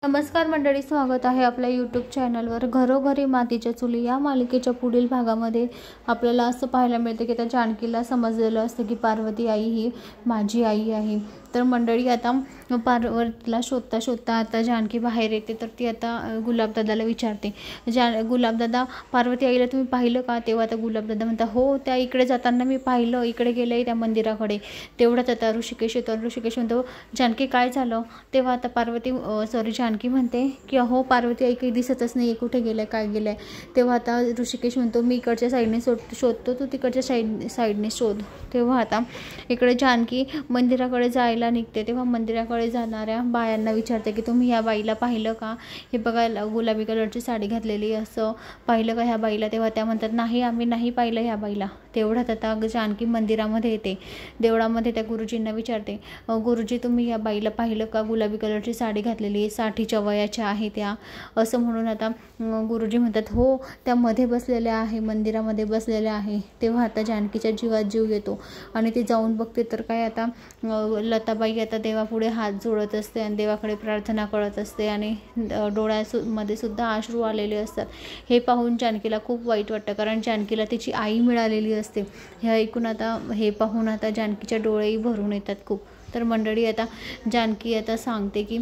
नमस्कार मंडळी, स्वागत आहे आपल्या यूट्यूब चॅनलवर. घरोघरी मातीच्या चुली या मालिकेच्या पुढील भागामध्ये आपल्याला असं पाहायला मिळतं की त्या जानकीला समजलेलं असतं की पार्वती आई ही माझी आई आहे. तर मंडळी आता पार्वतीला शोधता शोधता आता जानकी बाहेर येते. तर ती आता गुलाबदादाला विचारते, गुलाबदादा, पार्वती आईला तुम्ही पाहिलं का? तेव्हा आता गुलाबदादा म्हणतात, हो त्या इकडे जाताना मी पाहिलं, इकडे गेले त्या मंदिराकडे. तेवढंच आता ऋषिकेश येतो. ऋषिकेश म्हणतो, जानकी काय झालं? तेव्हा आता पार्वती जानकी म्हणते की अहो पार्वती आई काही दिसतच नाही, कुठे गेलं, काय गेलं. तेव्हा आता ऋषिकेश म्हणतो, मी इकडच्या साईडने शोधतो, तू तिकडच्या साईडने शोध. तेव्हा आता इकडे जानकी मंदिराकडे जायला निघते. तेव्हा मंदिराकडे जाणाऱ्या बायांना विचारते की तुम्ही ह्या बाईला पाहिलं का? हे बघा, गुलाबी कलरची साडी घातलेली, असं पाहिलं का ह्या बाईला? तेव्हा त्या म्हणतात, नाही आम्ही नाही पाहिलं ह्या बाईला. तेवढ्यात आता जानकी मंदिरामध्ये येते. देवळामध्ये त्या गुरुजींना विचारते, गुरुजी तुम्ही या बाईला पाहिलं का? गुलाबी कलरची साडी घातलेली, 60च्या वयाच्या आहे त्या, असं म्हणून आता गुरुजी म्हणतात, हो त्या मध्ये बसलेल्या आहे, मंदिरामध्ये बसलेल्या आहे. तेव्हा आता जानकीच्या जीवात जीव येतो आणि ती जाऊन बघते तर काय आता लताबाई आता देवापुढे हात जोडत असते आणि देवाकडे प्रार्थना करत असते आणि डोळ्यामध्ये सुद्धा अश्रू आलेले असतात. हे पाहून जानकीला खूप वाईट वाटतं, कारण जानकीला तिची आई मिळालेली असते. हे ऐकून आता हे पाहून आता जानकीच्या डोळेही भरून येतात खूप. तर मंडळी आता जानकी आता सांगते की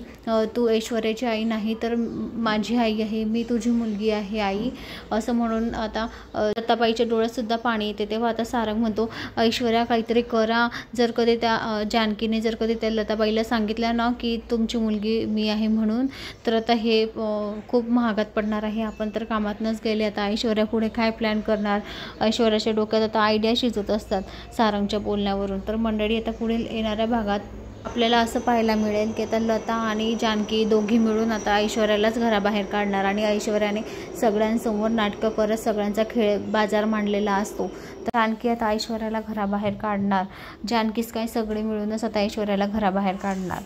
तू ऐश्वर्याची आई नाही तर माझी आई आहे, मी तुझी मुलगी आहे आई, असं म्हणून आता लताबाईच्या डोळ्यातसुद्धा पाणी येते. तेव्हा आता सारंग म्हणतो, ऐश्वर्या काहीतरी करा. जर कधी त्या जानकीने जर कधी त्या लताबाईला सांगितलं ना की तुमची मुलगी मी आहे म्हणून, तर आता हे खूप महागात पडणार आहे. आपण तर कामातनंच गेले, आता ऐश्वर्या पुढे काय प्लॅन करणार? ऐश्वर्याच्या डोक्यात आता आयडिया शिजत असतात सारंगच्या बोलण्यावरून. तर मंडळी आता पुढील येणाऱ्या भागात आपल्याला असं पाहायला मिळेल की आता लता आणि जानकी दोघी मिळून आता ऐश्वर्यालाच घराबाहेर काढणार आणि ऐश्वर्याने सगळ्यांसमोर नाटकं करत सगळ्यांचा बाजार मांडलेला असतो. तर जानकी आता ऐश्वर्याला घराबाहेर काढणार. जानकीच काय सगळे मिळूनच आता ऐश्वर्याला घराबाहेर काढणार.